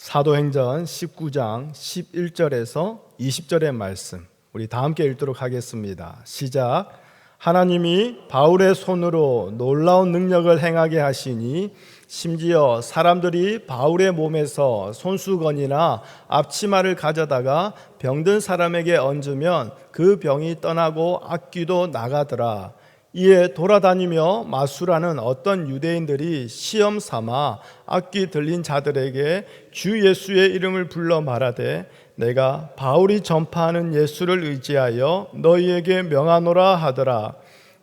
사도행전 19장 11절에서 20절의 말씀 우리 다 함께 읽도록 하겠습니다. 시작. 하나님이 바울의 손으로 놀라운 능력을 행하게 하시니 심지어 사람들이 바울의 몸에서 손수건이나 앞치마를 가져다가 병든 사람에게 얹으면 그 병이 떠나고 악귀도 나가더라. 이에 돌아다니며 마술하는 어떤 유대인들이 시험 삼아 악귀 들린 자들에게 주 예수의 이름을 불러 말하되 내가 바울이 전파하는 예수를 의지하여 너희에게 명하노라 하더라.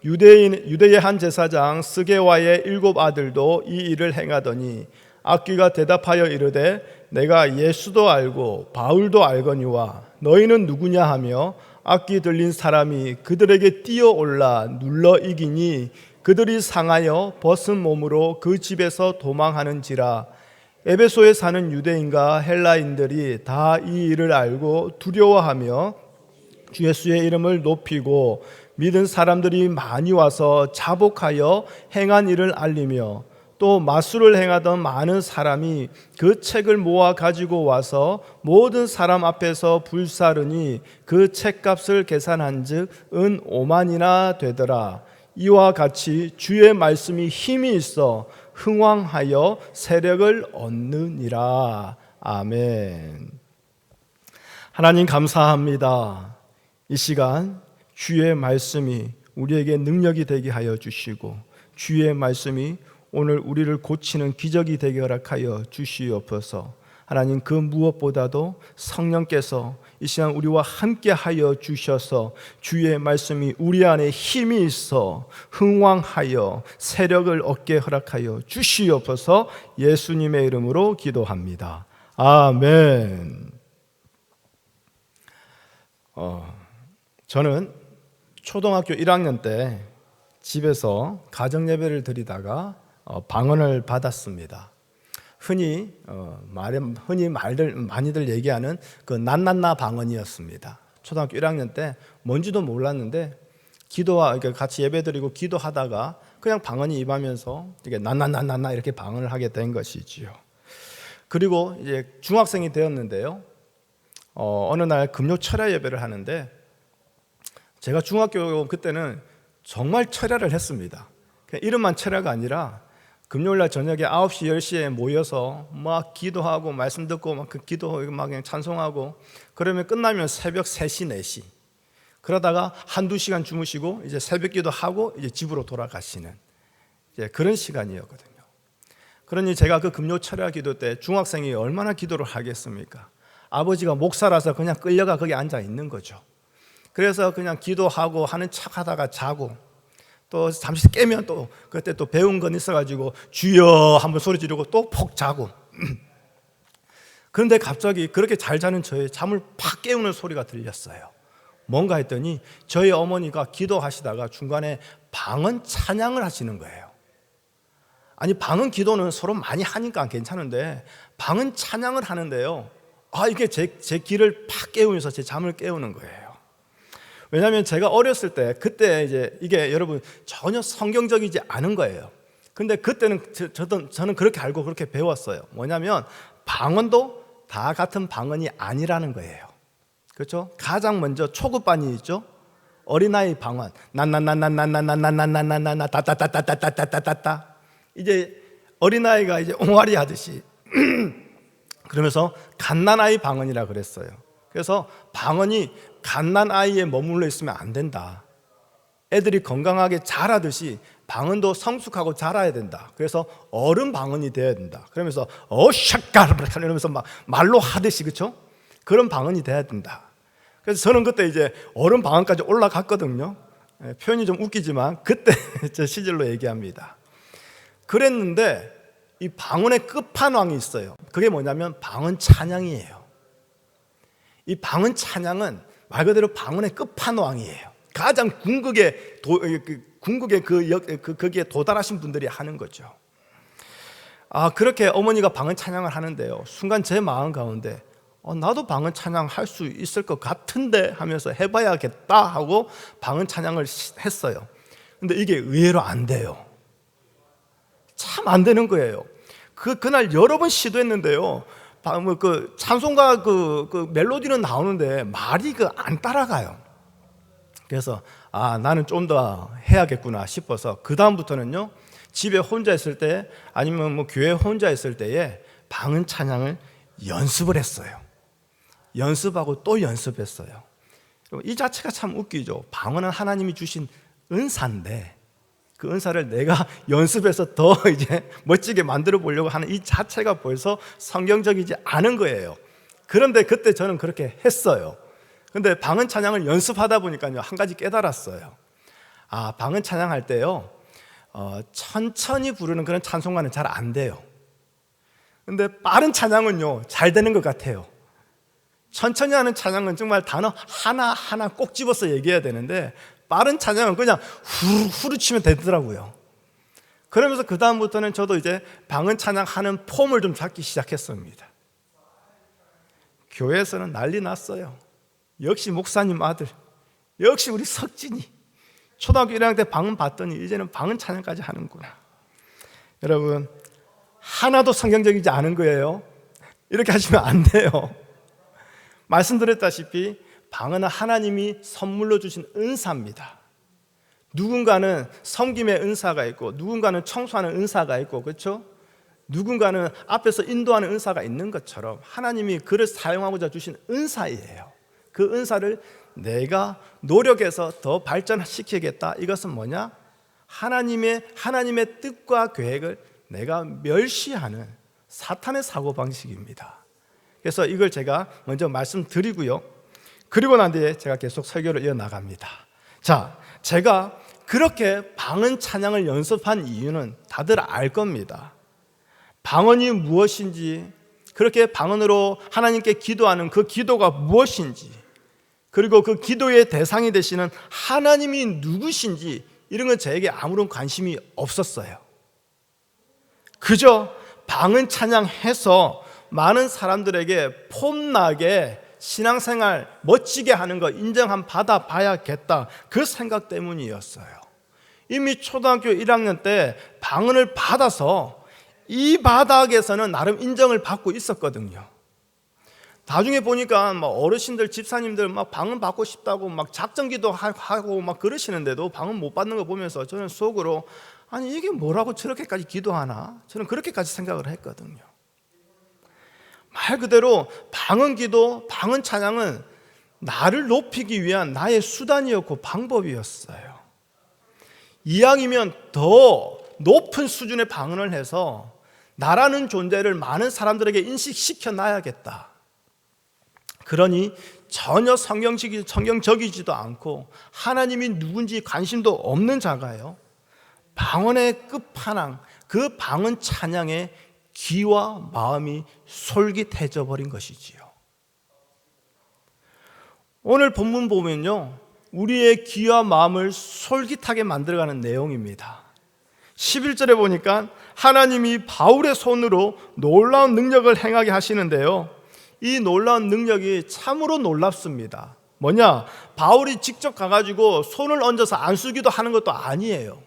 유대의 한 제사장 스게와의 7 아들도 이 일을 행하더니 악귀가 대답하여 이르되 내가 예수도 알고 바울도 알거니와 너희는 누구냐 하며 악귀 들린 사람이 그들에게 뛰어올라 눌러 이기니 그들이 상하여 벗은 몸으로 그 집에서 도망하는지라. 에베소에 사는 유대인과 헬라인들이 다 이 일을 알고 두려워하며 주 예수의 이름을 높이고 믿은 사람들이 많이 와서 자복하여 행한 일을 알리며 또 마술을 행하던 많은 사람이 그 책을 모아 가지고 와서 모든 사람 앞에서 불사르니 그 책값을 계산한즉 은 5만이나 되더라. 이와 같이 주의 말씀이 힘이 있어 흥왕하여 세력을 얻느니라. 아멘. 하나님 감사합니다. 이 시간 주의 말씀이 우리에게 능력이 되게 하여 주시고 주의 말씀이 오늘 우리를 고치는 기적이 되게 허락하여 주시옵소서. 하나님 그 무엇보다도 성령께서 이 시간 우리와 함께 하여 주셔서 주의 말씀이 우리 안에 힘이 있어 흥왕하여 세력을 얻게 허락하여 주시옵소서. 예수님의 이름으로 기도합니다. 아멘. 저는 초등학교 1학년 때 집에서 가정예배를 드리다가 방언을 받았습니다. 흔히 많이들 얘기하는 그 난난나 방언이었습니다. 초등학교 1학년 때 뭔지도 몰랐는데 같이 예배드리고 기도하다가 그냥 방언이 임하면서 이게 난난나난나 이렇게 방언을 하게 된 것이지요. 그리고 이제 중학생이 되었는데요. 어느 날 금요 철야 예배를 하는데 제가 중학교 그때는 정말 철야를 했습니다. 그냥 이름만 철야가 아니라 금요일날 저녁에 9시, 10시에 모여서 막 기도하고 말씀 듣고 막 그 기도 막 그냥 찬송하고 그러면 끝나면 새벽 3시, 4시 그러다가 한두 시간 주무시고 이제 새벽 기도하고 이제 집으로 돌아가시는 이제 그런 시간이었거든요. 그러니 제가 그 금요 철야 기도 때 중학생이 얼마나 기도를 하겠습니까? 아버지가 목사라서 그냥 끌려가 거기 앉아 있는 거죠. 그래서 그냥 기도하고 하는 척 하다가 자고 또 잠시 깨면 또 그때 또 배운 건 있어가지고 주여 한번 소리 지르고 또 푹 자고 그런데 갑자기 그렇게 잘 자는 저의 잠을 팍 깨우는 소리가 들렸어요. 뭔가 했더니 저희 어머니가 기도하시다가 중간에 방언 찬양을 하시는 거예요. 아니 방언 기도는 서로 많이 하니까 괜찮은데 방언 찬양을 하는데요. 이게 제 귀를 팍 깨우면서 제 잠을 깨우는 거예요. 왜냐하면 제가 어렸을 때 그때 이제 이게 여러분 전혀 성경적이지 않은 거예요. 근데 그때는 저는 그렇게 알고 그렇게 배웠어요. 뭐냐면 방언도 다 같은 방언이 아니라는 거예요. 그렇죠? 가장 먼저 초급반이 있죠. 어린아이 방언 난난난난난난난난난난난나 따따따따따따따따따 이제 어린아이가 이제 옹알이 하듯이 그러면서 갓난아이 방언이라 그랬어요. 그래서 방언이 갓난아이에 머물러 있으면 안 된다. 애들이 건강하게 자라듯이 방언도 성숙하고 자라야 된다. 그래서 어른 방언이 돼야 된다. 그러면서 샤까르 이러면서 막 말로 하듯이 그렇죠? 그런 방언이 돼야 된다. 그래서 저는 그때 이제 어른 방언까지 올라갔거든요. 표현이 좀 웃기지만 그때 제 시절로 얘기합니다. 그랬는데 이 방언의 끝판왕이 있어요. 그게 뭐냐면 방언 찬양이에요. 이 방언 찬양은 말 그대로 방언의 끝판왕이에요. 가장 궁극에 거기에 도달하신 분들이 하는 거죠. 그렇게 어머니가 방언 찬양을 하는데요. 순간 제 마음 가운데 나도 방언 찬양 할 수 있을 것 같은데 하면서 해봐야겠다 하고 방언 찬양을 했어요. 근데 이게 의외로 안 돼요. 참 안 되는 거예요. 그날 여러 번 시도했는데요. 그 찬송가 그 멜로디는 나오는데 말이 안 따라가요. 그래서 나는 좀 더 해야겠구나 싶어서 그 다음부터는요, 집에 혼자 있을 때 아니면 뭐 교회 혼자 있을 때에 방언 찬양을 연습을 했어요. 연습하고 또 연습했어요. 이 자체가 참 웃기죠. 방언은 하나님이 주신 은사인데 그 은사를 내가 연습해서 더 이제 멋지게 만들어 보려고 하는 이 자체가 벌써 성경적이지 않은 거예요. 그런데 그때 저는 그렇게 했어요. 근데 방언 찬양을 연습하다 보니까요, 한 가지 깨달았어요. 방언 찬양할 때요, 천천히 부르는 그런 찬송가는 잘 안 돼요. 근데 빠른 찬양은요, 잘 되는 것 같아요. 천천히 하는 찬양은 정말 단어 하나하나 꼭 집어서 얘기해야 되는데 빠른 찬양은 그냥 후루 치면 되더라고요. 그러면서 그 다음부터는 저도 이제 방언 찬양하는 폼을 좀 잡기 시작했습니다. 교회에서는 난리 났어요. 역시 목사님 아들, 역시 우리 석진이 초등학교 1학년 때 방언 봤더니 이제는 방언 찬양까지 하는구나. 여러분, 하나도 성경적이지 않은 거예요. 이렇게 하시면 안 돼요. 말씀드렸다시피 방언은 하나님이 선물로 주신 은사입니다. 누군가는 섬김의 은사가 있고 누군가는 청소하는 은사가 있고, 그렇죠? 누군가는 앞에서 인도하는 은사가 있는 것처럼 하나님이 그를 사용하고자 주신 은사예요. 그 은사를 내가 노력해서 더 발전시키겠다. 이것은 뭐냐? 하나님의 뜻과 계획을 내가 멸시하는 사탄의 사고방식입니다. 그래서 이걸 제가 먼저 말씀드리고요, 그리고 난 뒤에 제가 계속 설교를 이어나갑니다. 자, 제가 그렇게 방언 찬양을 연습한 이유는 다들 알 겁니다. 방언이 무엇인지, 그렇게 방언으로 하나님께 기도하는 그 기도가 무엇인지, 그리고 그 기도의 대상이 되시는 하나님이 누구신지, 이런 건 저에게 아무런 관심이 없었어요. 그저 방언 찬양해서 많은 사람들에게 폼나게 신앙생활 멋지게 하는 거 인정 받아봐야겠다, 그 생각 때문이었어요. 이미 초등학교 1학년 때 방언을 받아서 이 바닥에서는 나름 인정을 받고 있었거든요. 나중에 보니까 막 어르신들, 집사님들 막 방언 받고 싶다고 막 작정기도 하고 막 그러시는데도 방언 못 받는 거 보면서 저는 속으로 아니 이게 뭐라고 저렇게까지 기도하나? 저는 그렇게까지 생각을 했거든요. 말 그대로 방언 기도, 방언 찬양은 나를 높이기 위한 나의 수단이었고 방법이었어요. 이왕이면 더 높은 수준의 방언을 해서 나라는 존재를 많은 사람들에게 인식시켜 놔야겠다. 그러니 전혀 성경적이지도 않고 하나님이 누군지 관심도 없는 자가요, 방언의 끝판왕, 그 방언 찬양에 귀와 마음이 솔깃해져 버린 것이지요. 오늘 본문 보면요, 우리의 귀와 마음을 솔깃하게 만들어가는 내용입니다. 11절에 보니까 하나님이 바울의 손으로 놀라운 능력을 행하게 하시는데요, 이 놀라운 능력이 참으로 놀랍습니다. 뭐냐? 바울이 직접 가가지고 손을 얹어서 안수기도 하는 것도 아니에요.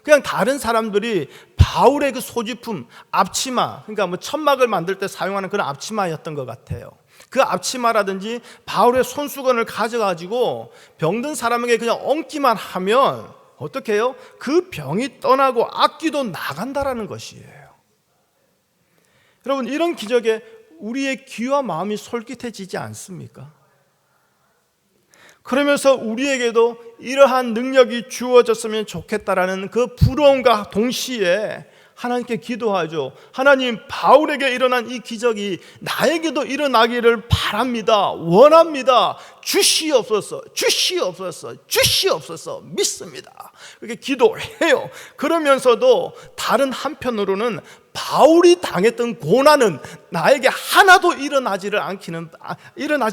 그냥 다른 사람들이 바울의 그 소지품 앞치마, 그러니까 뭐 천막을 만들 때 사용하는 그런 앞치마였던 것 같아요. 그 앞치마라든지 바울의 손수건을 가져가지고 병든 사람에게 그냥 얹기만 하면 어떻게 해요? 그 병이 떠나고 악귀도 나간다라는 것이에요. 여러분, 이런 기적에 우리의 귀와 마음이 솔깃해지지 않습니까? 그러면서 우리에게도 이러한 능력이 주어졌으면 좋겠다라는 그 부러움과 동시에 하나님께 기도하죠. 하나님, 바울에게 일어난 이 기적이 나에게도 일어나기를 바랍니다. 원합니다. 주시옵소서, 주시옵소서, 주시옵소서. 믿습니다. 그렇게 기도해요. 그러면서도 다른 한편으로는 바울이 당했던 고난은 나에게 하나도 일어나지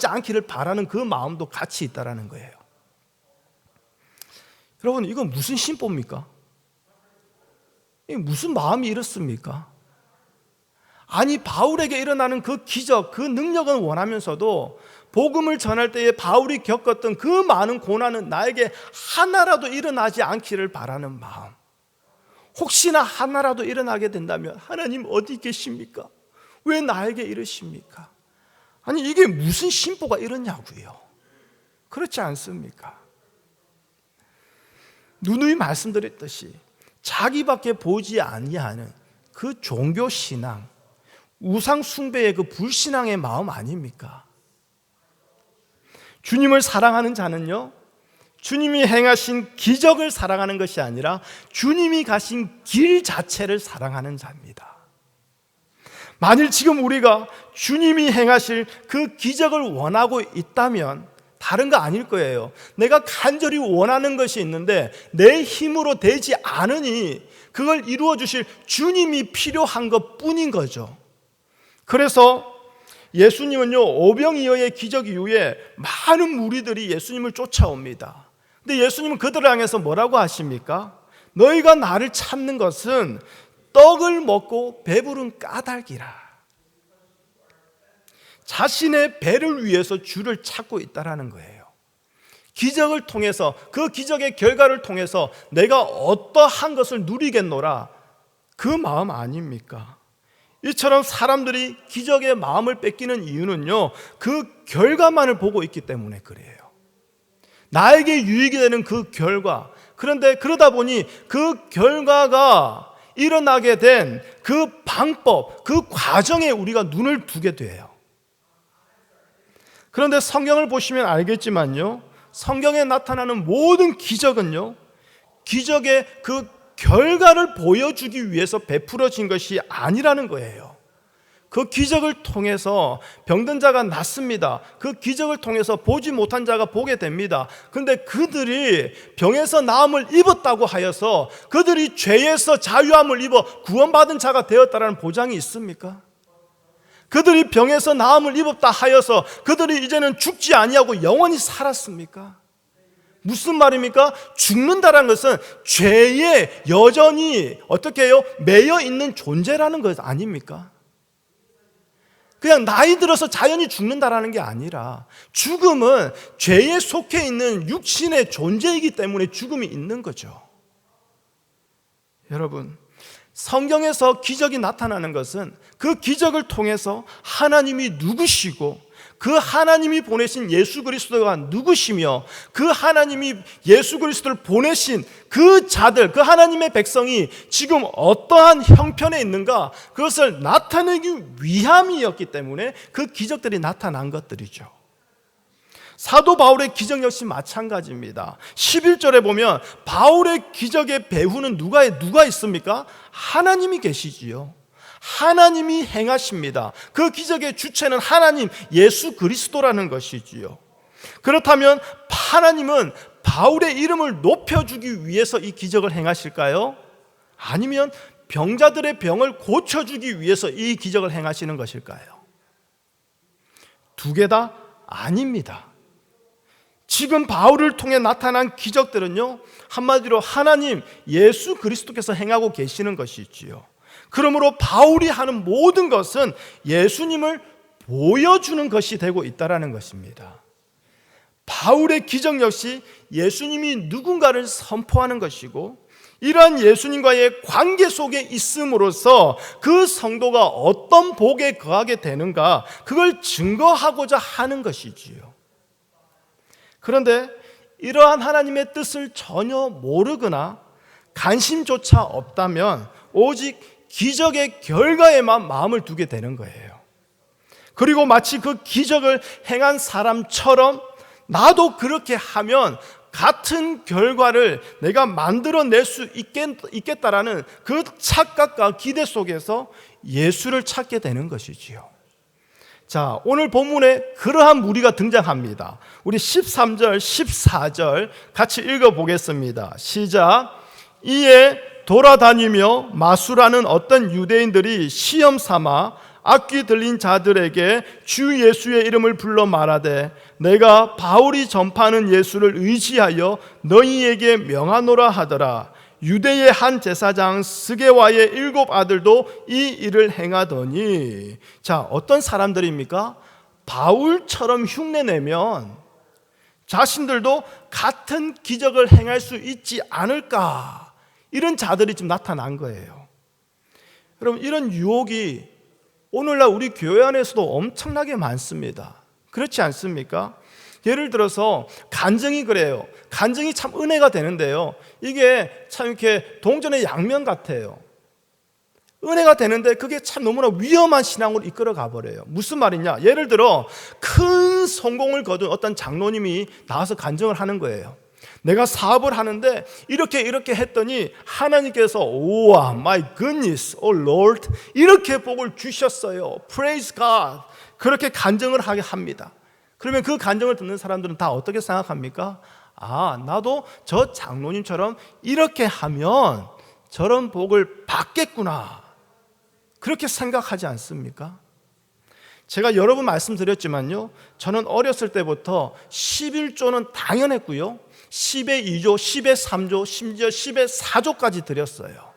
않기를 바라는 그 마음도 같이 있다라는 거예요. 여러분, 이건 무슨 심보입니까? 이게 무슨 마음이 이렇습니까? 아니, 바울에게 일어나는 그 기적, 그 능력은 원하면서도 복음을 전할 때에 바울이 겪었던 그 많은 고난은 나에게 하나라도 일어나지 않기를 바라는 마음. 혹시나 하나라도 일어나게 된다면 하나님 어디 계십니까? 왜 나에게 이러십니까? 아니 이게 무슨 심보가 이러냐고요. 그렇지 않습니까? 누누이 말씀드렸듯이 자기밖에 보지 아니하는 그 종교신앙, 우상숭배의 그 불신앙의 마음 아닙니까? 주님을 사랑하는 자는요, 주님이 행하신 기적을 사랑하는 것이 아니라 주님이 가신 길 자체를 사랑하는 자입니다. 만일 지금 우리가 주님이 행하실 그 기적을 원하고 있다면 다른 거 아닐 거예요. 내가 간절히 원하는 것이 있는데 내 힘으로 되지 않으니 그걸 이루어 주실 주님이 필요한 것 뿐인 거죠. 그래서 예수님은요, 오병이어의 기적 이후에 많은 무리들이 예수님을 쫓아옵니다. 근데 예수님은 그들을 향해서 뭐라고 하십니까? 너희가 나를 찾는 것은 떡을 먹고 배부른 까닭이라. 자신의 배를 위해서 주를 찾고 있다라는 거예요. 기적을 통해서, 그 기적의 결과를 통해서 내가 어떠한 것을 누리겠노라, 그 마음 아닙니까? 이처럼 사람들이 기적의 마음을 뺏기는 이유는요, 그 결과만을 보고 있기 때문에 그래요. 나에게 유익이 되는 그 결과, 그런데 그러다 보니 그 결과가 일어나게 된 그 방법, 그 과정에 우리가 눈을 두게 돼요. 그런데 성경을 보시면 알겠지만요, 성경에 나타나는 모든 기적은요, 기적의 그 결과를 보여주기 위해서 베풀어진 것이 아니라는 거예요. 그 기적을 통해서 병든 자가 낫습니다. 그 기적을 통해서 보지 못한 자가 보게 됩니다. 그런데 그들이 병에서 나음을 입었다고 하여서 그들이 죄에서 자유함을 입어 구원받은 자가 되었다는 보장이 있습니까? 그들이 병에서 나음을 입었다 하여서 그들이 이제는 죽지 아니하고 영원히 살았습니까? 무슨 말입니까? 죽는다는 것은 죄에 여전히 어떻게 해요? 매여 있는 존재라는 것 아닙니까? 그냥 나이 들어서 자연히 죽는다라는 게 아니라 죽음은 죄에 속해 있는 육신의 존재이기 때문에 죽음이 있는 거죠. 여러분, 성경에서 기적이 나타나는 것은 그 기적을 통해서 하나님이 누구시고 그 하나님이 보내신 예수 그리스도가 누구시며 그 하나님이 예수 그리스도를 보내신 그 자들, 그 하나님의 백성이 지금 어떠한 형편에 있는가, 그것을 나타내기 위함이었기 때문에 그 기적들이 나타난 것들이죠. 사도 바울의 기적 역시 마찬가지입니다. 11절에 보면 바울의 기적의 배후는 누가 있습니까? 하나님이 계시지요. 하나님이 행하십니다. 그 기적의 주체는 하나님 예수 그리스도라는 것이지요. 그렇다면 하나님은 바울의 이름을 높여주기 위해서 이 기적을 행하실까요? 아니면 병자들의 병을 고쳐주기 위해서 이 기적을 행하시는 것일까요? 두 개 다 아닙니다. 지금 바울을 통해 나타난 기적들은요, 한마디로 하나님 예수 그리스도께서 행하고 계시는 것이지요. 그러므로 바울이 하는 모든 것은 예수님을 보여주는 것이 되고 있다는 것입니다. 바울의 기적 역시 예수님이 누군가를 선포하는 것이고, 이러한 예수님과의 관계 속에 있음으로써 그 성도가 어떤 복에 거하게 되는가, 그걸 증거하고자 하는 것이지요. 그런데 이러한 하나님의 뜻을 전혀 모르거나 관심조차 없다면 오직 기적의 결과에만 마음을 두게 되는 거예요. 그리고 마치 그 기적을 행한 사람처럼 나도 그렇게 하면 같은 결과를 내가 만들어낼 수 있겠다라는 그 착각과 기대 속에서 예수를 찾게 되는 것이지요. 자, 오늘 본문에 그러한 무리가 등장합니다. 우리 13절, 14절 같이 읽어보겠습니다. 시작. 이에 돌아다니며 마술하는 어떤 유대인들이 시험 삼아 악귀 들린 자들에게 주 예수의 이름을 불러 말하되 내가 바울이 전파하는 예수를 의지하여 너희에게 명하노라 하더라. 유대의 한 제사장 스게와의 7 아들도 이 일을 행하더니. 자, 어떤 사람들입니까? 바울처럼 흉내내면 자신들도 같은 기적을 행할 수 있지 않을까, 이런 자들이 지금 나타난 거예요. 여러분, 이런 유혹이 오늘날 우리 교회 안에서도 엄청나게 많습니다. 그렇지 않습니까? 예를 들어서 간증이 그래요. 간증이 참 은혜가 되는데요, 이게 참 이렇게 동전의 양면 같아요. 은혜가 되는데 그게 참 너무나 위험한 신앙으로 이끌어 가버려요. 무슨 말이냐, 예를 들어 큰 성공을 거둔 어떤 장로님이 나와서 간증을 하는 거예요. 내가 사업을 하는데 이렇게 했더니 하나님께서 우와, my goodness, oh Lord, 이렇게 복을 주셨어요. Praise God. 그렇게 간증을 하게 합니다. 그러면 그 간증을 듣는 사람들은 다 어떻게 생각합니까? 아, 나도 저 장로님처럼 이렇게 하면 저런 복을 받겠구나, 그렇게 생각하지 않습니까? 제가 여러 번 말씀드렸지만요, 저는 어렸을 때부터 11조는 당연했고요, 10의 2조, 10의 3조, 심지어 10의 4조까지 드렸어요.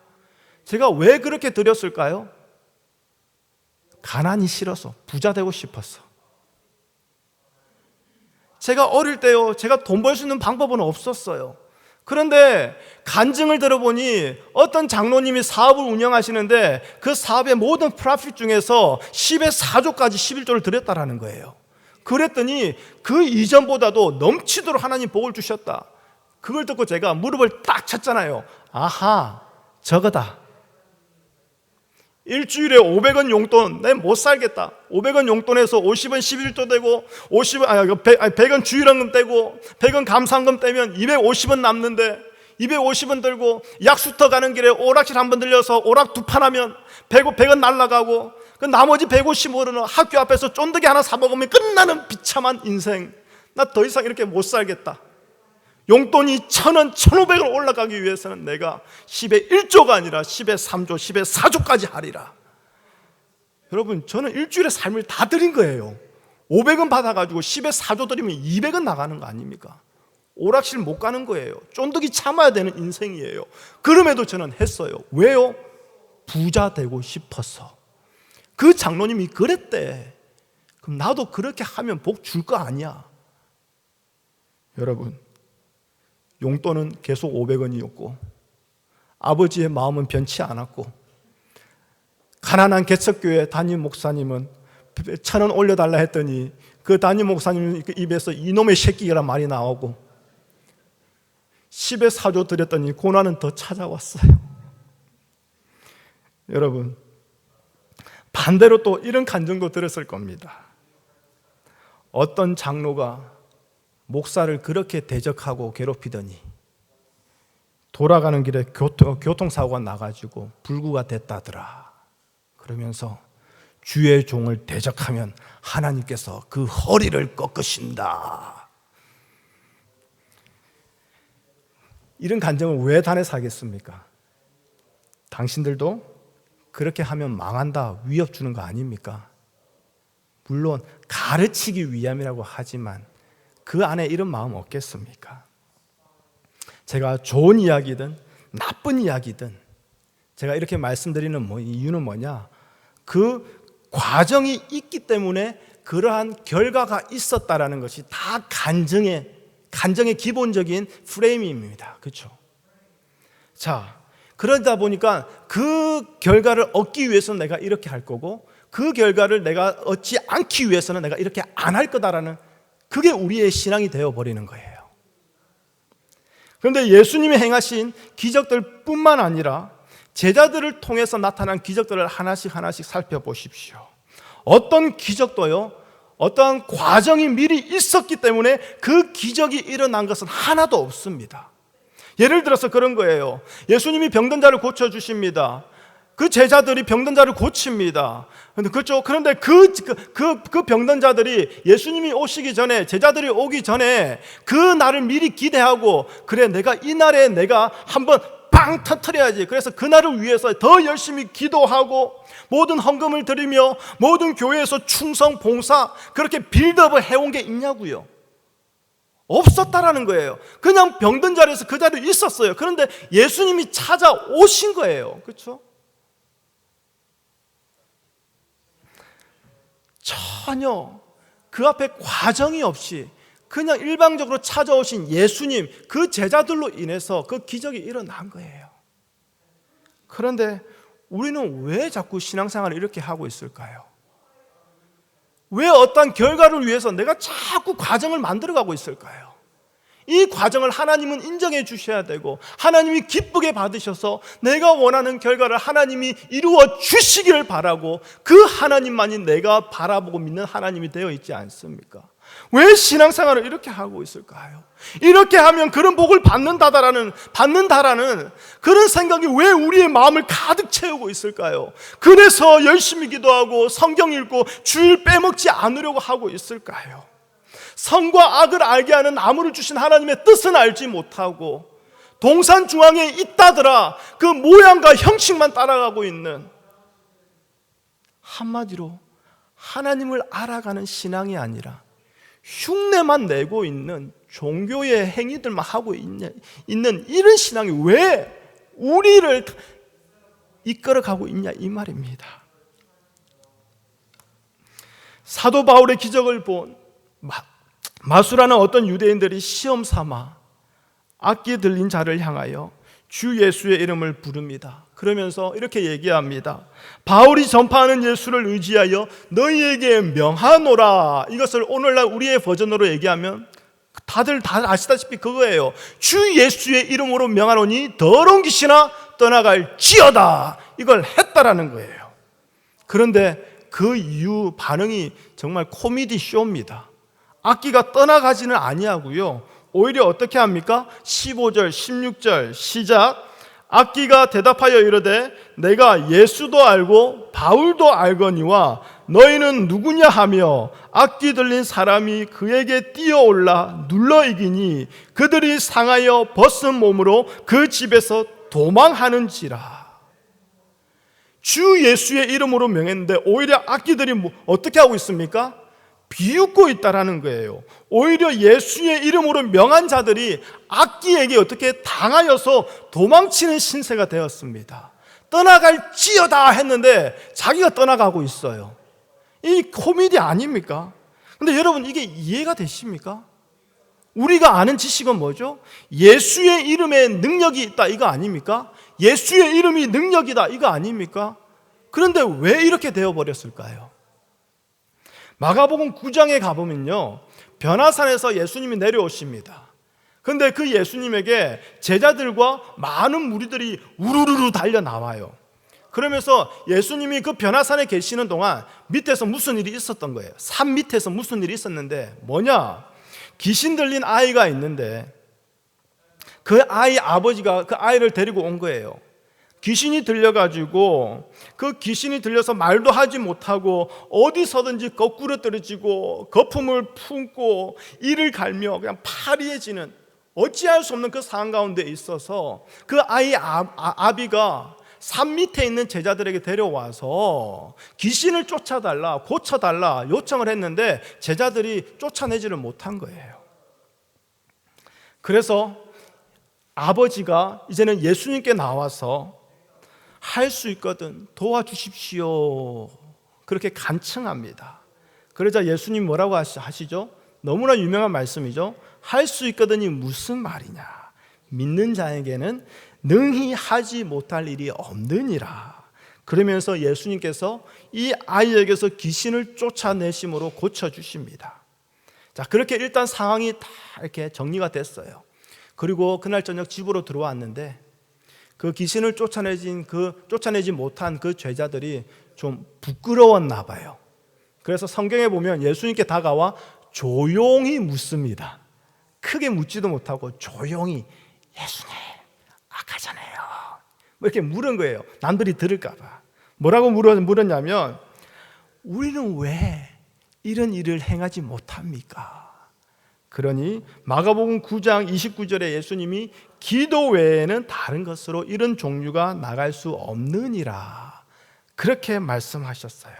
제가 왜 그렇게 드렸을까요? 가난이 싫어서, 부자 되고 싶었어. 제가 어릴 때요, 제가 돈 벌 수 있는 방법은 없었어요. 그런데 간증을 들어보니 어떤 장로님이 사업을 운영하시는데 그 사업의 모든 프로핏 중에서 10의 4조까지 11조를 드렸다라는 거예요. 그랬더니 그 이전보다도 넘치도록 하나님 복을 주셨다. 그걸 듣고 제가 무릎을 딱 쳤잖아요. 아하, 저거다. 일주일에 500원 용돈, 내 못 살겠다. 500원 용돈에서 50원 11조 되고 100원 주일원금 떼고 100원 감사원금 떼면 250원 남는데 250원 들고 약수터 가는 길에 오락실 한번 들려서 오락 2판 하면 100원 날라가고, 그 나머지 150원은 학교 앞에서 쫀득이 하나 사 먹으면 끝나는 비참한 인생. 나 더 이상 이렇게 못 살겠다. 용돈이 1,000원, 1,500원 올라가기 위해서는 내가 10의 1조가 아니라 10의 3조, 10의 4조까지 하리라. 여러분, 저는 일주일에 삶을 다 드린 거예요. 500원 받아가지고 10의 4조 드리면 200원 나가는 거 아닙니까? 오락실 못 가는 거예요. 쫀득이 참아야 되는 인생이에요. 그럼에도 저는 했어요. 왜요? 부자 되고 싶어서. 그 장로님이 그랬대. 그럼 나도 그렇게 하면 복 줄 거 아니야. 여러분, 용돈은 계속 500원이었고 아버지의 마음은 변치 않았고, 가난한 개척교회 담임 목사님은 1,000원 올려달라 했더니 그 담임 목사님 입에서 이놈의 새끼라는 말이 나오고, 10의 4조 드렸더니 고난은 더 찾아왔어요. 여러분, 반대로 또 이런 간증도 들었을 겁니다. 어떤 장로가 목사를 그렇게 대적하고 괴롭히더니 돌아가는 길에 교통사고가 나가지고 불구가 됐다더라. 그러면서 주의 종을 대적하면 하나님께서 그 허리를 꺾으신다. 이런 간증을 왜 단에서 하겠습니까? 당신들도 그렇게 하면 망한다, 위협 주는 거 아닙니까? 물론 가르치기 위함이라고 하지만 그 안에 이런 마음 없겠습니까? 제가 좋은 이야기든 나쁜 이야기든 제가 이렇게 말씀드리는 이유는 뭐냐? 그 과정이 있기 때문에 그러한 결과가 있었다라는 것이 다 간증의 기본적인 프레임입니다. 그렇죠? 자, 그러다 보니까 그 결과를 얻기 위해서는 내가 이렇게 할 거고, 그 결과를 내가 얻지 않기 위해서는 내가 이렇게 안 할 거다라는, 그게 우리의 신앙이 되어버리는 거예요. 그런데 예수님이 행하신 기적들 뿐만 아니라 제자들을 통해서 나타난 기적들을 하나씩 살펴보십시오. 어떤 기적도요, 어떤 과정이 미리 있었기 때문에 그 기적이 일어난 것은 하나도 없습니다. 예를 들어서 그런 거예요. 예수님이 병든 자를 고쳐주십니다. 그 제자들이 병든 자를 고칩니다. 그렇죠? 그런데 그 병든 자들이 예수님이 오시기 전에, 제자들이 오기 전에 그 날을 미리 기대하고, 그래, 내가 이 날에 내가 한번 빵 터뜨려야지. 그래서 그 날을 위해서 더 열심히 기도하고 모든 헌금을 드리며 모든 교회에서 충성 봉사, 그렇게 빌드업을 해온 게 있냐고요? 없었다라는 거예요. 그냥 병든 자리에서 그 자리에 있었어요. 그런데 예수님이 찾아오신 거예요. 그렇죠? 전혀 그 앞에 과정이 없이 그냥 일방적으로 찾아오신 예수님, 그 제자들로 인해서 그 기적이 일어난 거예요. 그런데 우리는 왜 자꾸 신앙생활을 이렇게 하고 있을까요? 왜 어떤 결과를 위해서 내가 자꾸 과정을 만들어가고 있을까요? 이 과정을 하나님은 인정해 주셔야 되고 하나님이 기쁘게 받으셔서 내가 원하는 결과를 하나님이 이루어 주시기를 바라고 그 하나님만이 내가 바라보고 믿는 하나님이 되어 있지 않습니까? 왜 신앙생활을 이렇게 하고 있을까요? 이렇게 하면 그런 복을 받는다라는 그런 생각이 왜 우리의 마음을 가득 채우고 있을까요? 그래서 열심히 기도하고 성경 읽고 주일 빼먹지 않으려고 하고 있을까요? 선과 악을 알게 하는 나무를 주신 하나님의 뜻은 알지 못하고 동산 중앙에 있다더라 그 모양과 형식만 따라가고 있는, 한마디로 하나님을 알아가는 신앙이 아니라 흉내만 내고 있는 종교의 행위들만 하고 있는 이런 신앙이 왜 우리를 이끌어가고 있냐 이 말입니다. 사도 바울의 기적을 본 마수라는 어떤 유대인들이 시험 삼아 악기 들린 자를 향하여 주 예수의 이름을 부릅니다. 그러면서 이렇게 얘기합니다. 바울이 전파하는 예수를 의지하여 너희에게 명하노라. 이것을 오늘날 우리의 버전으로 얘기하면 다들 아시다시피 그거예요. 주 예수의 이름으로 명하노니 더러운 귀신아 떠나갈지어다. 이걸 했다라는 거예요. 그런데 그 이후 반응이 정말 코미디 쇼입니다. 악기가 떠나가지는 아니하고요, 오히려 어떻게 합니까? 15절 16절 시작. 악기가 대답하여 이르되 내가 예수도 알고 바울도 알거니와 너희는 누구냐 하며 악기 들린 사람이 그에게 뛰어올라 눌러 이기니 그들이 상하여 벗은 몸으로 그 집에서 도망하는지라. 주 예수의 이름으로 명했는데 오히려 악기들이 어떻게 하고 있습니까? 비웃고 있다라는 거예요. 오히려 예수의 이름으로 명한 자들이 악기에게 어떻게 당하여서 도망치는 신세가 되었습니다. 떠나갈지어다 했는데 자기가 떠나가고 있어요. 이 코미디 아닙니까? 근데 여러분 이게 이해가 되십니까? 우리가 아는 지식은 뭐죠? 예수의 이름에 능력이 있다 이거 아닙니까? 예수의 이름이 능력이다 이거 아닙니까? 그런데 왜 이렇게 되어버렸을까요? 마가복음 9장에 가보면요, 변화산에서 예수님이 내려오십니다. 그런데 그 예수님에게 제자들과 많은 무리들이 우르르르 달려 나와요. 그러면서 예수님이 그 변화산에 계시는 동안 밑에서 무슨 일이 있었던 거예요. 산 밑에서 무슨 일이 있었는데 뭐냐? 귀신 들린 아이가 있는데 그 아이 아버지가 그 아이를 데리고 온 거예요. 귀신이 들려가지고 그 귀신이 들려서 말도 하지 못하고 어디서든지 거꾸로 떨어지고 거품을 품고 이를 갈며 그냥 파리해지는 어찌할 수 없는 그 상황 가운데 있어서 그 아이 아비가 산 밑에 있는 제자들에게 데려와서 귀신을 쫓아달라 고쳐달라 요청을 했는데 제자들이 쫓아내지를 못한 거예요. 그래서 아버지가 이제는 예수님께 나와서 할 수 있거든 도와주십시오 그렇게 간청합니다. 그러자 예수님 뭐라고 하시죠? 너무나 유명한 말씀이죠. 할 수 있거든이 무슨 말이냐? 믿는 자에게는 능히 하지 못할 일이 없느니라. 그러면서 예수님께서 이 아이에게서 귀신을 쫓아내심으로 고쳐주십니다. 자, 그렇게 일단 상황이 다 이렇게 정리가 됐어요. 그리고 그날 저녁 집으로 들어왔는데 그 귀신을 쫓아내지 못한 그 제자들이 좀 부끄러웠나 봐요. 그래서 성경에 보면 예수님께 다가와 조용히 묻습니다. 크게 묻지도 못하고 조용히 예수님 아까 전에요 뭐 이렇게 물은 거예요. 남들이 들을까 봐. 뭐라고 물었냐면 우리는 왜 이런 일을 행하지 못합니까? 그러니 마가복음 9장 29절에 예수님이 기도 외에는 다른 것으로 이런 종류가 나갈 수 없느니라 그렇게 말씀하셨어요.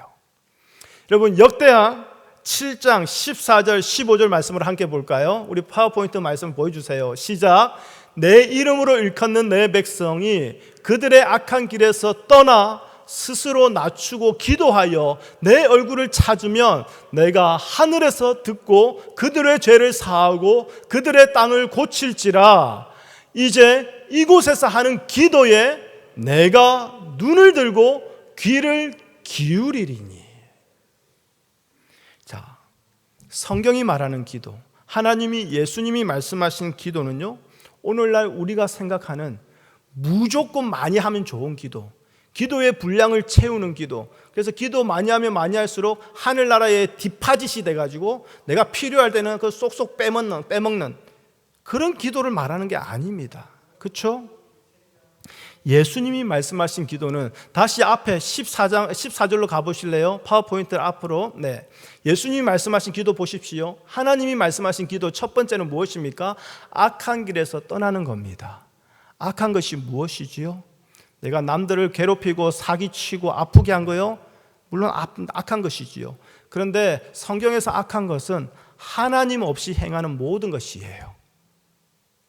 여러분 역대하 7장 14절 15절 말씀을 함께 볼까요? 우리 파워포인트 말씀 보여주세요. 시작. 내 이름으로 일컫는 내 백성이 그들의 악한 길에서 떠나 스스로 낮추고 기도하여 내 얼굴을 찾으면 내가 하늘에서 듣고 그들의 죄를 사하고 그들의 땅을 고칠지라. 이제 이곳에서 하는 기도에 내가 눈을 들고 귀를 기울이리니. 성경이 말하는 기도, 하나님이 예수님이 말씀하신 기도는요, 오늘날 우리가 생각하는 무조건 많이 하면 좋은 기도, 기도의 분량을 채우는 기도, 그래서 기도 많이 하면 많이 할수록 하늘나라의 디파짓이 돼가지고 내가 필요할 때는 그 쏙쏙 빼먹는 그런 기도를 말하는 게 아닙니다. 그렇죠? 예수님이 말씀하신 기도는, 다시 앞에 14절로 가보실래요? 파워포인트 앞으로. 네. 예수님이 말씀하신 기도 보십시오. 하나님이 말씀하신 기도 첫 번째는 무엇입니까? 악한 길에서 떠나는 겁니다. 악한 것이 무엇이지요? 내가 남들을 괴롭히고 사기치고 아프게 한 거요? 물론 악한 것이지요. 그런데 성경에서 악한 것은 하나님 없이 행하는 모든 것이에요.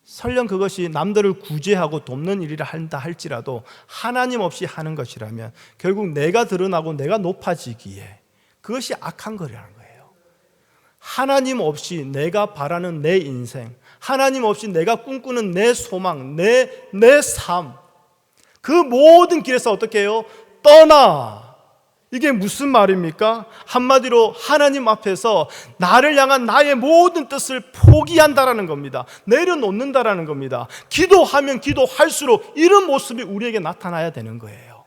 설령 그것이 남들을 구제하고 돕는 일이라 한다 할지라도 하나님 없이 하는 것이라면 결국 내가 드러나고 내가 높아지기에 그것이 악한 거라는 거예요. 하나님 없이 내가 바라는 내 인생, 하나님 없이 내가 꿈꾸는 내 소망, 내 삶, 그 모든 길에서 어떻게 해요? 떠나. 이게 무슨 말입니까? 한마디로 하나님 앞에서 나를 향한 나의 모든 뜻을 포기한다라는 겁니다. 내려놓는다라는 겁니다. 기도하면 기도할수록 이런 모습이 우리에게 나타나야 되는 거예요.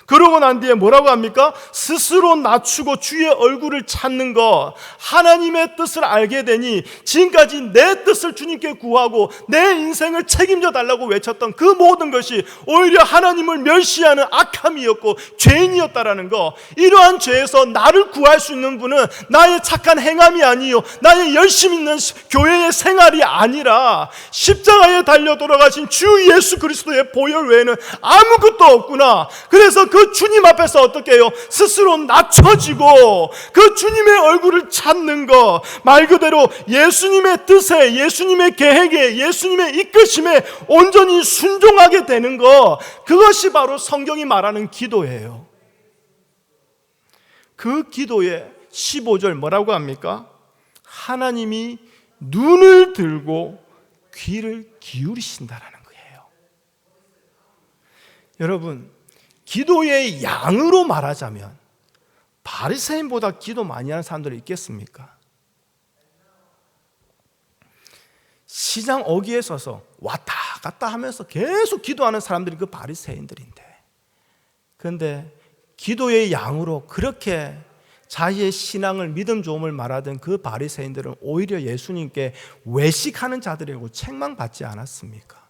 그러고 난 뒤에 뭐라고 합니까? 스스로 낮추고 주의 얼굴을 찾는 것, 하나님의 뜻을 알게 되니 지금까지 내 뜻을 주님께 구하고 내 인생을 책임져 달라고 외쳤던 그 모든 것이 오히려 하나님을 멸시하는 악함이었고 죄인이었다라는 것. 이러한 죄에서 나를 구할 수 있는 분은 나의 착한 행함이 아니요, 나의 열심 있는 교회의 생활이 아니라 십자가에 달려 돌아가신 주 예수 그리스도의 보혈 외에는 아무것도 없구나. 그래서 그 주님 앞에서 어떻게 해요? 스스로 낮춰지고 그 주님의 얼굴을 찾는 것, 말 그대로 예수님의 뜻에, 예수님의 계획에, 예수님의 이끄심에 온전히 순종하게 되는 것, 그것이 바로 성경이 말하는 기도예요. 그 기도의 15절 뭐라고 합니까? 하나님이 눈을 들고 귀를 기울이신다라는 거예요. 여러분, 기도의 양으로 말하자면 바리새인보다 기도 많이 하는 사람들이 있겠습니까? 시장 어귀에 서서 왔다 갔다 하면서 계속 기도하는 사람들이 그 바리새인들인데, 그런데 기도의 양으로 그렇게 자기의 신앙을, 믿음 좋음을 말하던 그 바리새인들은 오히려 예수님께 외식하는 자들이라고 책망받지 않았습니까?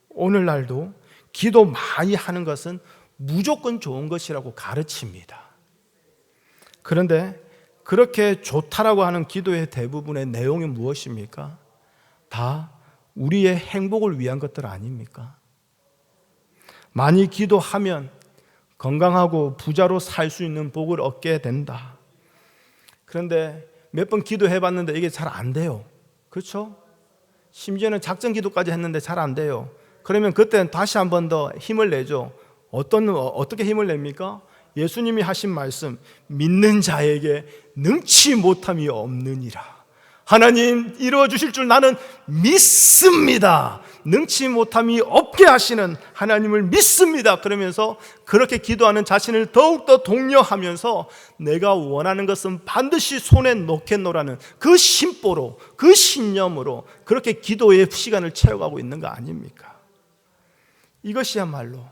오늘날도 기도 많이 하는 것은 무조건 좋은 것이라고 가르칩니다. 그런데 그렇게 좋다라고 하는 기도의 대부분의 내용이 무엇입니까? 다 우리의 행복을 위한 것들 아닙니까? 많이 기도하면 건강하고 부자로 살 수 있는 복을 얻게 된다. 그런데 몇 번 기도해봤는데 이게 잘 안 돼요. 그렇죠? 심지어는 작전 기도까지 했는데 잘 안 돼요. 그러면 그때는 다시 한 번 더 힘을 내죠. 어떻게 힘을 냅니까? 예수님이 하신 말씀, 믿는 자에게 능치 못함이 없느니라. 하나님 이루어 주실 줄 나는 믿습니다. 능치 못함이 없게 하시는 하나님을 믿습니다. 그러면서 그렇게 기도하는 자신을 더욱더 독려하면서 내가 원하는 것은 반드시 손에 넣겠노라는 그 심보로, 그 신념으로 그렇게 기도의 시간을 채워가고 있는 거 아닙니까? 이것이야말로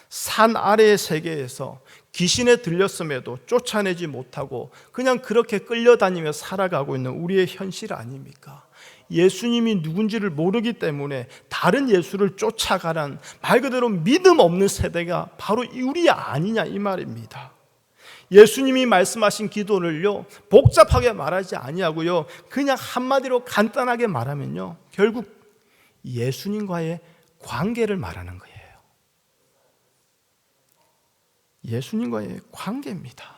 산 아래의 세계에서 귀신에 들렸음에도 쫓아내지 못하고 그냥 그렇게 끌려다니며 살아가고 있는 우리의 현실 아닙니까? 예수님이 누군지를 모르기 때문에 다른 예수를 쫓아가란 말 그대로 믿음 없는 세대가 바로 우리 아니냐 이 말입니다. 예수님이 말씀하신 기도를요 복잡하게 말하지 아니하고요 그냥 한마디로 간단하게 말하면요 결국 예수님과의 관계를 말하는 거예요. 예수님과의 관계입니다.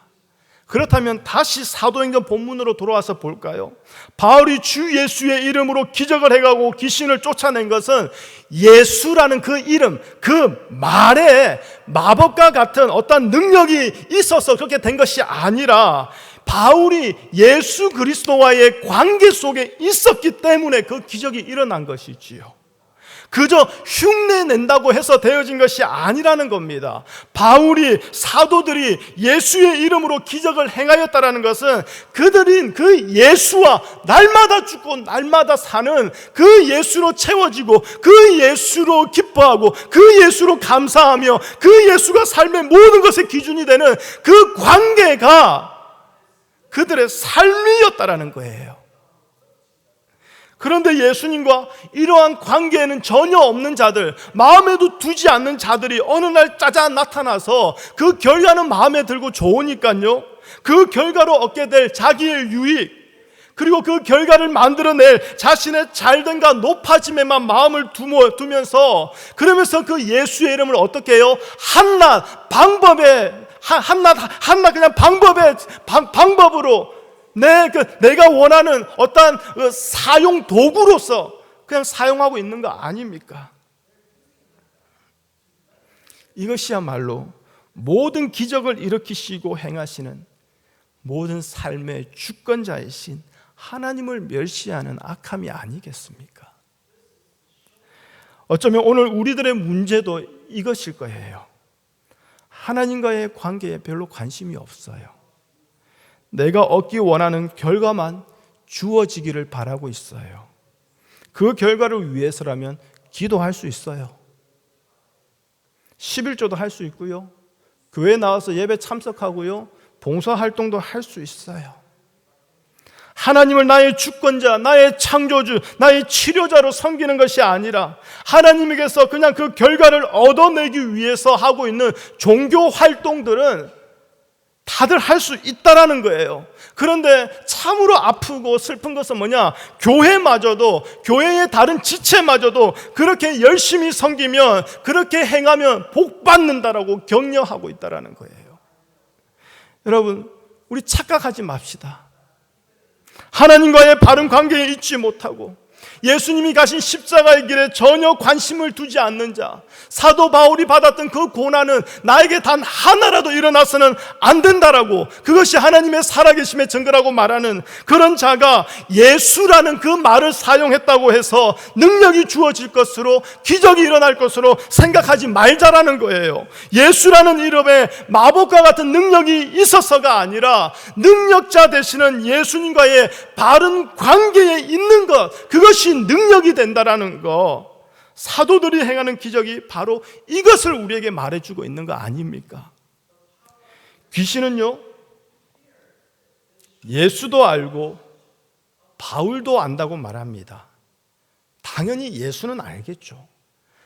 그렇다면 다시 사도행전 본문으로 돌아와서 볼까요? 바울이 주 예수의 이름으로 기적을 해가고 귀신을 쫓아낸 것은 예수라는 그 이름, 그 말에 마법과 같은 어떤 능력이 있어서 그렇게 된 것이 아니라 바울이 예수 그리스도와의 관계 속에 있었기 때문에 그 기적이 일어난 것이지요. 그저 흉내낸다고 해서 되어진 것이 아니라는 겁니다. 바울이, 사도들이 예수의 이름으로 기적을 행하였다는 것은 그들인 그 예수와 날마다 죽고 날마다 사는 그 예수로 채워지고 그 예수로 기뻐하고 그 예수로 감사하며 그 예수가 삶의 모든 것의 기준이 되는 그 관계가 그들의 삶이었다라는 거예요. 그런데 예수님과 이러한 관계에는 전혀 없는 자들, 마음에도 두지 않는 자들이 어느 날 짜잔 나타나서 그 결과는 마음에 들고 좋으니까요, 그 결과로 얻게 될 자기의 유익, 그리고 그 결과를 만들어낼 자신의 잘됨과 높아짐에만 마음을 두면서, 그러면서 그 예수의 이름을 어떻게 해요? 한낱 그냥 방법으로 내가 원하는 어떠한 사용 도구로서 그냥 사용하고 있는 거 아닙니까? 이것이야말로 모든 기적을 일으키시고 행하시는 모든 삶의 주권자이신 하나님을 멸시하는 악함이 아니겠습니까? 어쩌면 오늘 우리들의 문제도 이것일 거예요. 하나님과의 관계에 별로 관심이 없어요. 내가 얻기 원하는 결과만 주어지기를 바라고 있어요. 그 결과를 위해서라면 기도할 수 있어요. 11조도 할 수 있고요, 교회 나와서 예배 참석하고요, 봉사활동도 할 수 있어요. 하나님을 나의 주권자, 나의 창조주, 나의 치료자로 섬기는 것이 아니라 하나님에게서 그냥 그 결과를 얻어내기 위해서 하고 있는 종교 활동들은 다들 할 수 있다라는 거예요. 그런데 참으로 아프고 슬픈 것은 뭐냐? 교회마저도, 교회의 다른 지체마저도 그렇게 열심히 섬기면, 그렇게 행하면 복 받는다라고 격려하고 있다라는 거예요. 여러분, 우리 착각하지 맙시다. 하나님과의 바른 관계에 있지 못하고 예수님이 가신 십자가의 길에 전혀 관심을 두지 않는 자, 사도 바울이 받았던 그 고난은 나에게 단 하나라도 일어나서는 안 된다라고, 그것이 하나님의 살아계심의 증거라고 말하는 그런 자가 예수라는 그 말을 사용했다고 해서 능력이 주어질 것으로, 기적이 일어날 것으로 생각하지 말자라는 거예요. 예수라는 이름에 마법과 같은 능력이 있어서가 아니라 능력자 되시는 예수님과의 바른 관계에 있는 것, 그것이 능력이 된다라는 거, 사도들이 행하는 기적이 바로 이것을 우리에게 말해주고 있는 거 아닙니까? 귀신은요, 예수도 알고 바울도 안다고 말합니다. 당연히 예수는 알겠죠.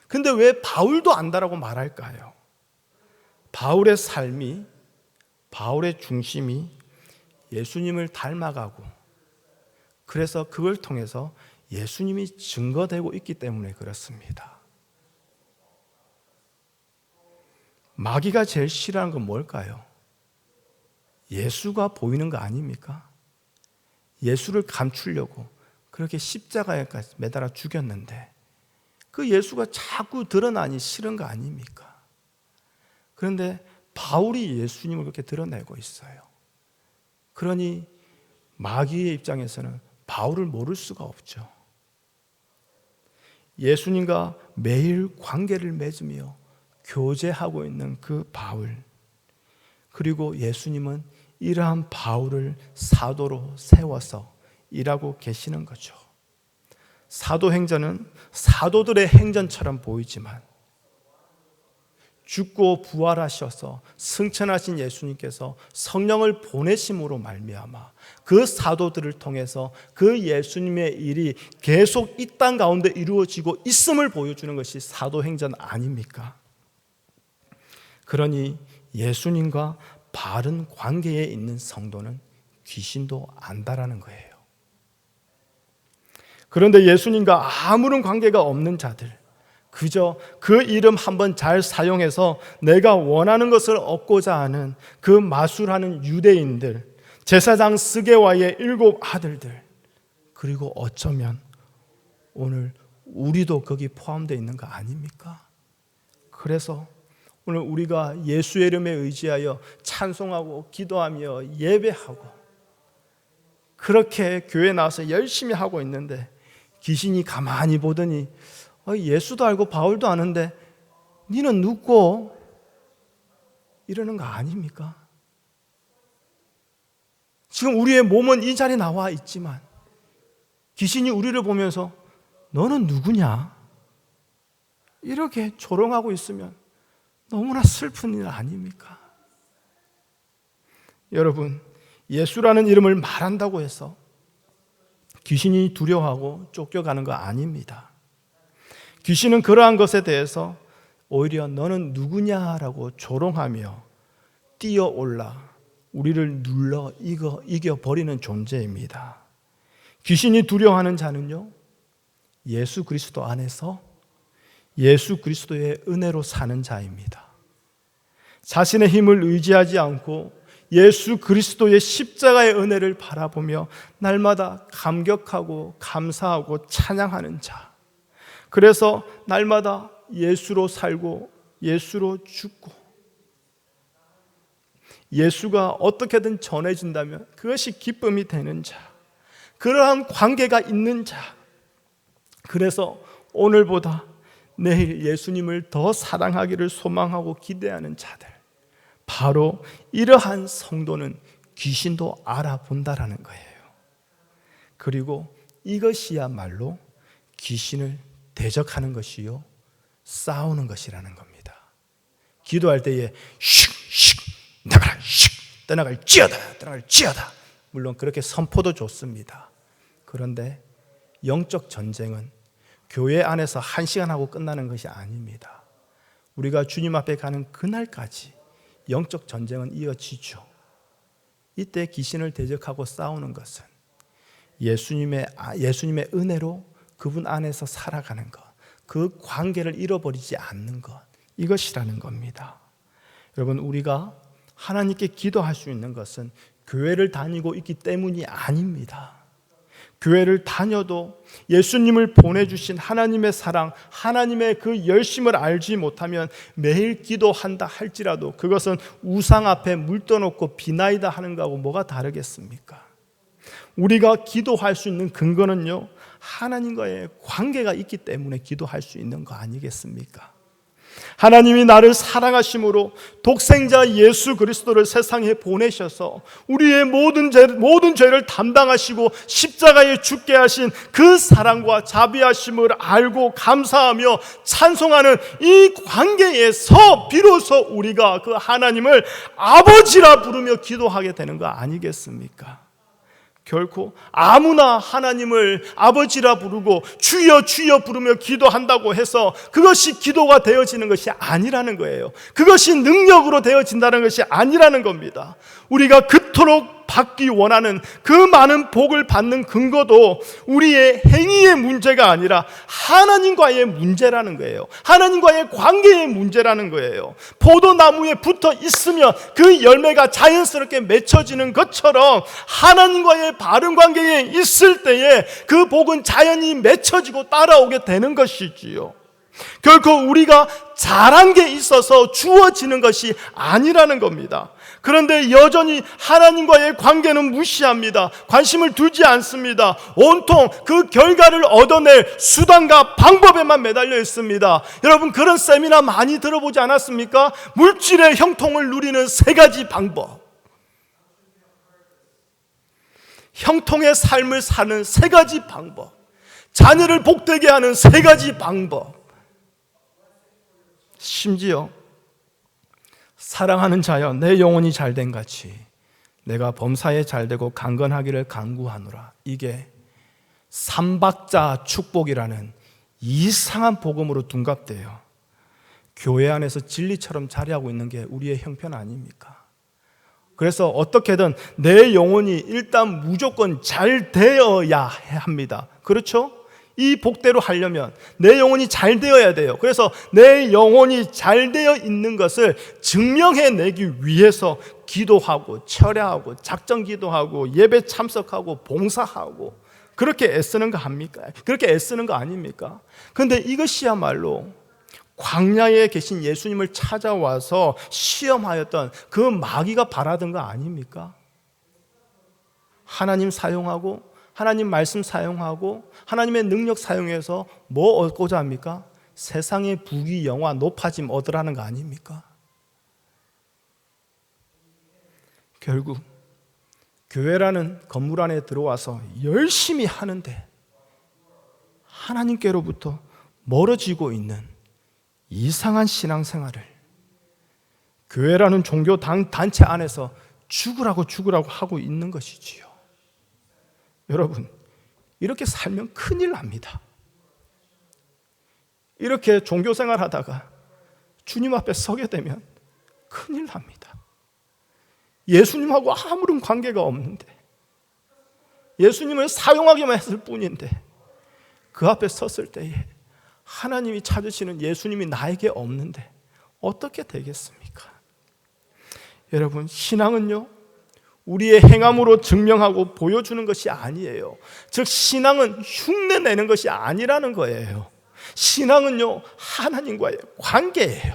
근데 왜 바울도 안다라고 말할까요? 바울의 삶이, 바울의 중심이 예수님을 닮아가고, 그래서 그걸 통해서 예수님이 증거되고 있기 때문에 그렇습니다. 마귀가 제일 싫어하는 건 뭘까요? 예수가 보이는 거 아닙니까? 예수를 감추려고 그렇게 십자가에까지 매달아 죽였는데 그 예수가 자꾸 드러나니 싫은 거 아닙니까? 그런데 바울이 예수님을 그렇게 드러내고 있어요. 그러니 마귀의 입장에서는 바울을 모를 수가 없죠. 예수님과 매일 관계를 맺으며 교제하고 있는 그 바울, 그리고 예수님은 이러한 바울을 사도로 세워서 일하고 계시는 거죠. 사도행전은 사도들의 행전처럼 보이지만 죽고 부활하셔서 승천하신 예수님께서 성령을 보내심으로 말미암아 그 사도들을 통해서 그 예수님의 일이 계속 이 땅 가운데 이루어지고 있음을 보여주는 것이 사도행전 아닙니까? 그러니 예수님과 바른 관계에 있는 성도는 귀신도 안다라는 거예요. 그런데 예수님과 아무런 관계가 없는 자들, 그저 그 이름 한번 잘 사용해서 내가 원하는 것을 얻고자 하는 그 마술하는 유대인들, 제사장 스게와의 7 아들들, 그리고 어쩌면 오늘 우리도 거기 포함되어 있는 거 아닙니까? 그래서 오늘 우리가 예수의 이름에 의지하여 찬송하고 기도하며 예배하고 그렇게 교회 나와서 열심히 하고 있는데 귀신이 가만히 보더니 예수도 알고 바울도 아는데 니는 누구? 이러는 거 아닙니까? 지금 우리의 몸은 이 자리에 나와 있지만 귀신이 우리를 보면서 너는 누구냐? 이렇게 조롱하고 있으면 너무나 슬픈 일 아닙니까? 여러분, 예수라는 이름을 말한다고 해서 귀신이 두려워하고 쫓겨가는 거 아닙니다. 귀신은 그러한 것에 대해서 오히려 너는 누구냐라고 조롱하며 뛰어올라 우리를 눌러 이겨버리는 존재입니다. 귀신이 두려워하는 자는요, 예수 그리스도 안에서 예수 그리스도의 은혜로 사는 자입니다. 자신의 힘을 의지하지 않고 예수 그리스도의 십자가의 은혜를 바라보며 날마다 감격하고 감사하고 찬양하는 자. 그래서 날마다 예수로 살고 예수로 죽고 예수가 어떻게든 전해진다면 그것이 기쁨이 되는 자. 그러한 관계가 있는 자. 그래서 오늘보다 내일 예수님을 더 사랑하기를 소망하고 기대하는 자들, 바로 이러한 성도는 귀신도 알아본다라는 거예요. 그리고 이것이야말로 귀신을 대적하는 것이요 싸우는 것이라는 겁니다. 기도할 때에 슉슉 나가라 슉 떠나갈지어다. 물론 그렇게 선포도 좋습니다. 그런데 영적 전쟁은 교회 안에서 1시간 하고 끝나는 것이 아닙니다. 우리가 주님 앞에 가는 그날까지 영적 전쟁은 이어지죠. 이때 귀신을 대적하고 싸우는 것은 예수님의 은혜로 그분 안에서 살아가는 것, 그 관계를 잃어버리지 않는 것, 이것이라는 겁니다. 여러분, 우리가 하나님께 기도할 수 있는 것은 교회를 다니고 있기 때문이 아닙니다. 교회를 다녀도 예수님을 보내주신 하나님의 사랑, 하나님의 그 열심을 알지 못하면 매일 기도한다 할지라도 그것은 우상 앞에 물 떠놓고 비나이다 하는 거하고 뭐가 다르겠습니까? 우리가 기도할 수 있는 근거는요, 하나님과의 관계가 있기 때문에 기도할 수 있는 거 아니겠습니까? 하나님이 나를 사랑하심으로 독생자 예수 그리스도를 세상에 보내셔서 우리의 모든 죄를 담당하시고 십자가에 죽게 하신 그 사랑과 자비하심을 알고 감사하며 찬송하는 이 관계에서 비로소 우리가 그 하나님을 아버지라 부르며 기도하게 되는 거 아니겠습니까? 결코 아무나 하나님을 아버지라 부르고 주여 주여 부르며 기도한다고 해서 그것이 기도가 되어지는 것이 아니라는 거예요. 그것이 능력으로 되어진다는 것이 아니라는 겁니다. 우리가 그토록 받기 원하는 그 많은 복을 받는 근거도 우리의 행위의 문제가 아니라 하나님과의 문제라는 거예요. 하나님과의 관계의 문제라는 거예요. 포도나무에 붙어 있으면 그 열매가 자연스럽게 맺혀지는 것처럼 하나님과의 바른 관계에 있을 때에 그 복은 자연히 맺혀지고 따라오게 되는 것이지요. 결코 우리가 잘한 게 있어서 주어지는 것이 아니라는 겁니다. 그런데 여전히 하나님과의 관계는 무시합니다. 관심을 두지 않습니다. 온통 그 결과를 얻어낼 수단과 방법에만 매달려 있습니다. 여러분, 그런 세미나 많이 들어보지 않았습니까? 물질의 형통을 누리는 3가지 방법, 형통의 삶을 사는 3가지 방법, 자녀를 복되게 하는 3가지 방법, 심지어 사랑하는 자여 내 영혼이 잘된 같이 내가 범사에 잘되고 강건하기를 간구하노라. 이게 삼박자 축복이라는 이상한 복음으로 둔갑돼요. 교회 안에서 진리처럼 자리하고 있는 게 우리의 형편 아닙니까? 그래서 어떻게든 내 영혼이 일단 무조건 잘 되어야 합니다. 그렇죠? 이 복대로 하려면 내 영혼이 잘 되어야 돼요. 그래서 내 영혼이 잘 되어 있는 것을 증명해내기 위해서 기도하고 철야하고 작정 기도하고 예배 참석하고 봉사하고 그렇게 애쓰는 거 합니까? 그렇게 애쓰는 거 아닙니까? 그런데 이것이야말로 광야에 계신 예수님을 찾아와서 시험하였던 그 마귀가 바라던 거 아닙니까? 하나님 사용하고 하나님 말씀 사용하고 하나님의 능력 사용해서 뭐 얻고자 합니까? 세상의 부귀 영화 높아짐 얻으라는 거 아닙니까? 결국 교회라는 건물 안에 들어와서 열심히 하는데 하나님께로부터 멀어지고 있는 이상한 신앙생활을 교회라는 종교 단체 안에서 죽으라고 하고 있는 것이지요. 여러분, 이렇게 살면 큰일 납니다. 이렇게 종교생활 하다가 주님 앞에 서게 되면 큰일 납니다. 예수님하고 아무런 관계가 없는데, 예수님을 사용하기만 했을 뿐인데, 그 앞에 섰을 때에 하나님이 찾으시는 예수님이 나에게 없는데 어떻게 되겠습니까? 여러분, 신앙은요, 우리의 행함으로 증명하고 보여주는 것이 아니에요. 즉 신앙은 흉내내는 것이 아니라는 거예요. 신앙은요, 하나님과의 관계예요.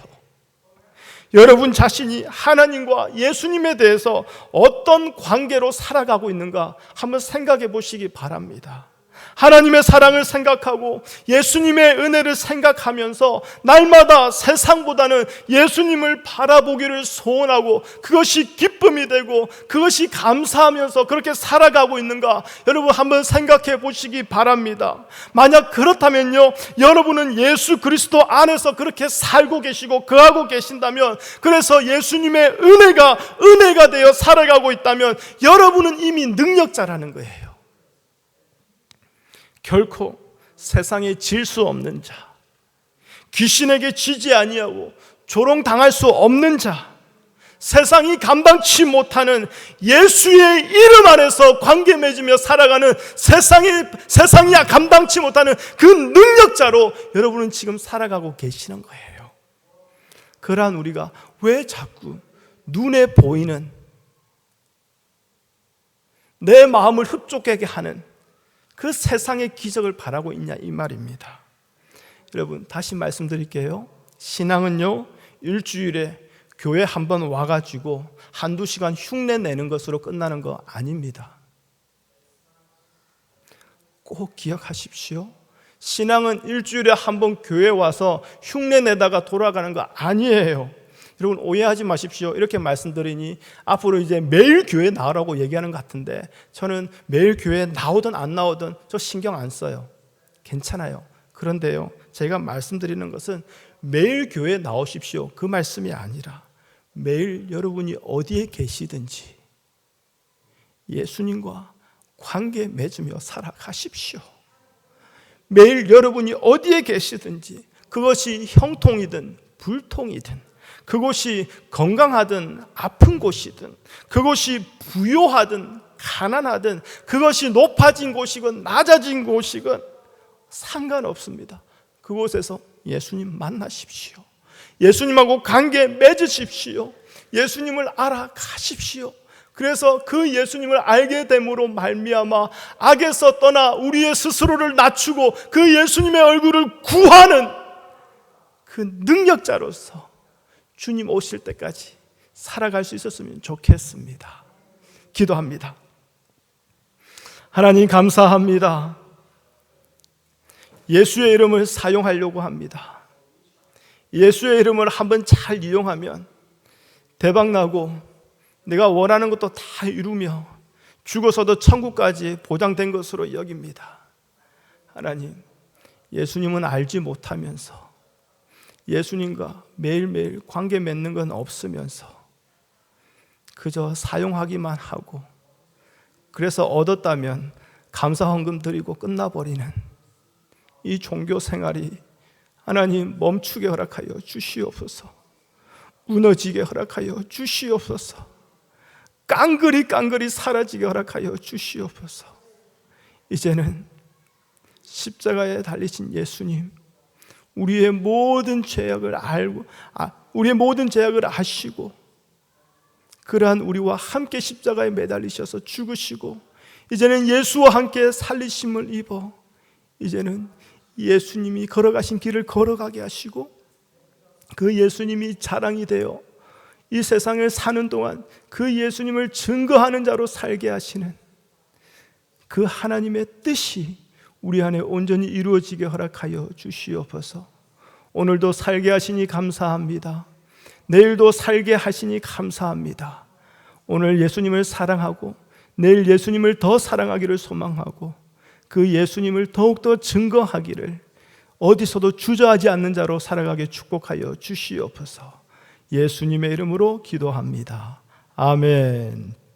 여러분 자신이 하나님과 예수님에 대해서 어떤 관계로 살아가고 있는가 한번 생각해 보시기 바랍니다. 하나님의 사랑을 생각하고 예수님의 은혜를 생각하면서 날마다 세상보다는 예수님을 바라보기를 소원하고 그것이 기쁨이 되고 그것이 감사하면서 그렇게 살아가고 있는가 여러분 한번 생각해 보시기 바랍니다. 만약 그렇다면요, 여러분은 예수 그리스도 안에서 그렇게 살고 계시고 거하고 계신다면, 그래서 예수님의 은혜가 되어 살아가고 있다면 여러분은 이미 능력자라는 거예요. 결코 세상에 질 수 없는 자, 귀신에게 지지 아니하고 조롱당할 수 없는 자, 세상이 감당치 못하는 예수의 이름 안에서 관계 맺으며 살아가는 세상이 감당치 못하는 그 능력자로 여러분은 지금 살아가고 계시는 거예요. 그러한 우리가 왜 자꾸 눈에 보이는 내 마음을 흡족하게 하는 그 세상의 기적을 바라고 있냐 이 말입니다. 여러분 다시 말씀드릴게요. 신앙은요, 일주일에 교회 한번 와가지고 한두 시간 흉내 내는 것으로 끝나는 거 아닙니다. 꼭 기억하십시오. 신앙은 일주일에 한번 교회 와서 흉내 내다가 돌아가는 거 아니에요. 여러분 오해하지 마십시오. 이렇게 말씀드리니 앞으로 이제 매일 교회 나오라고 얘기하는 것 같은데, 저는 매일 교회 나오든 안 나오든 저 신경 안 써요. 괜찮아요. 그런데요, 제가 말씀드리는 것은 매일 교회 나오십시오 그 말씀이 아니라 매일 여러분이 어디에 계시든지 예수님과 관계 맺으며 살아가십시오. 매일 여러분이 어디에 계시든지 그것이 형통이든 불통이든, 그곳이 건강하든 아픈 곳이든, 그곳이 부요하든 가난하든, 그것이 높아진 곳이건 낮아진 곳이건 상관없습니다. 그곳에서 예수님 만나십시오. 예수님하고 관계 맺으십시오. 예수님을 알아가십시오. 그래서 그 예수님을 알게 됨으로 말미암아 악에서 떠나 우리의 스스로를 낮추고 그 예수님의 얼굴을 구하는 그 능력자로서 주님 오실 때까지 살아갈 수 있었으면 좋겠습니다. 기도합니다. 하나님 감사합니다. 예수의 이름을 사용하려고 합니다. 예수의 이름을 한번 잘 이용하면 대박나고 내가 원하는 것도 다 이루며 죽어서도 천국까지 보장된 것으로 여깁니다. 하나님, 예수님은 알지 못하면서 예수님과 매일매일 관계 맺는 건 없으면서 그저 사용하기만 하고, 그래서 얻었다면 감사 헌금 드리고 끝나버리는 이 종교 생활이 하나님 멈추게 허락하여 주시옵소서. 무너지게 허락하여 주시옵소서. 깡그리 사라지게 허락하여 주시옵소서. 이제는 십자가에 달리신 예수님, 우리의 모든 죄악을 알고 우리의 모든 죄악을 아시고 그러한 우리와 함께 십자가에 매달리셔서 죽으시고 이제는 예수와 함께 살리심을 입어 이제는 예수님이 걸어가신 길을 걸어가게 하시고 그 예수님이 자랑이 되어 이 세상을 사는 동안 그 예수님을 증거하는 자로 살게 하시는 그 하나님의 뜻이 우리 안에 온전히 이루어지게 허락하여 주시옵소서. 오늘도 살게 하시니 감사합니다. 내일도 살게 하시니 감사합니다. 오늘 예수님을 사랑하고 내일 예수님을 더 사랑하기를 소망하고 그 예수님을 더욱더 증거하기를 어디서도 주저하지 않는 자로 살아가게 축복하여 주시옵소서. 예수님의 이름으로 기도합니다. 아멘.